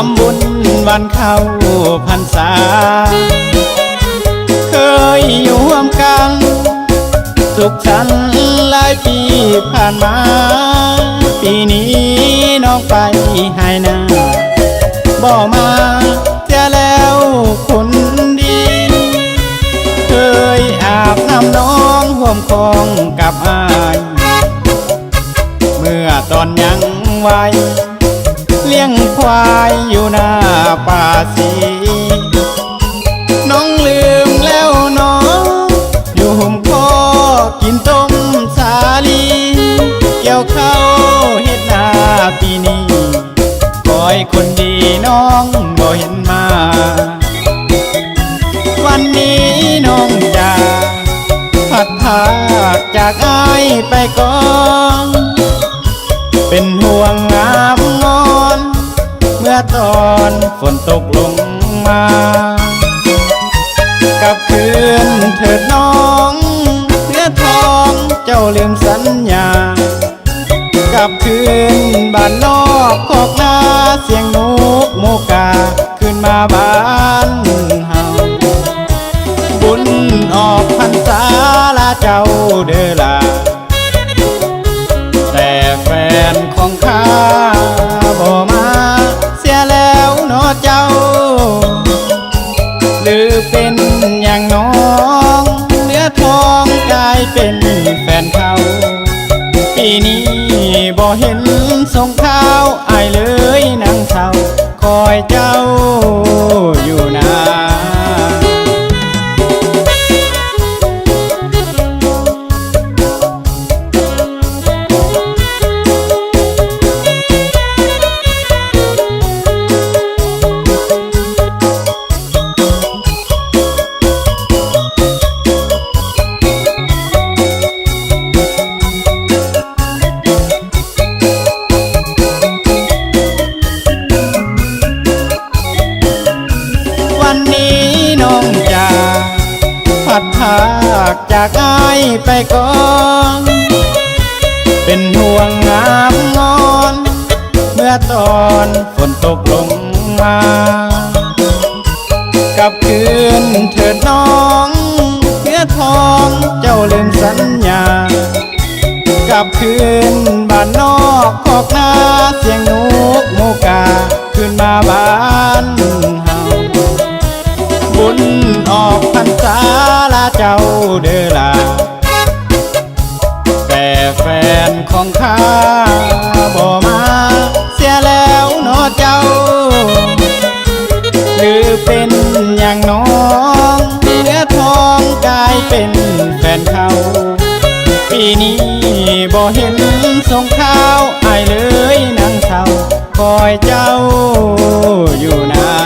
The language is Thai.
ำบุญวันเข้าพรรษาเคยอยู่ร่วมกันสุขสันต์หลายปีผ่านมาปีนี้น้องไปหายหน้าบ่มาเสียแล้วคนดีเคยอาบน้ำน้องห่วมคองกับอายเมื่อตอนยังวัยเลี้ยงควายอยู่หน้าป่าสีน้องลืมแล้วน้องอยู่ห่มคอกินต้มสาลีเกี่ยวข้าวเฮ็ดนาปีนี้คอยคนดีน้องบ่เห็นมาวันนี้น้องจะพัดพากจากอ้ายไปก่อนเป็นห่วงงามงอนเมื่อตอนฝนตกลงมากับคืนเถิดน้องเนื้อทองเจ้าลืมสัญญากับคืนบ้านนอกคอกนาเสียงนกโมกาขึ้นมาบ้านเฮาบุญออกพรรษาลาเจ้าเด้อลาแต่แฟนของข้าบ่มาเสียแล้วเนาะเจ้าหรือเป็นอย่างน้องเนื้อทองกลายเป็นแฟนเขาปีนี้บ่เห็นส่งข้าวอายเลยนั่งเศร้าคอยเจ้าอยู่นานวันนี้น้องจะพัดพากจากอ้ายไปก่อนเป็นห่วงงามงอนเมื่อตอนฝนตกลงมากับคืนเถิดน้องเนื้อทองเจ้าลืมสัญญากับคืนบ้านนอกคอกนาเสียงนกโมกาขึ้นมาบ้านเฮาบุญออกพรรษาลาเจ้าเด้อลาแต่แฟนของข้าบ่มาเสียแล้วเนาะเจ้าหรือเป็นอย่างน้องเนื้อทองกลายเป็นแฟนเขาปีนี้บ่เห็นส่งข้าวอายเลยนั่งเศร้าคอยเจ้าอยู่นาน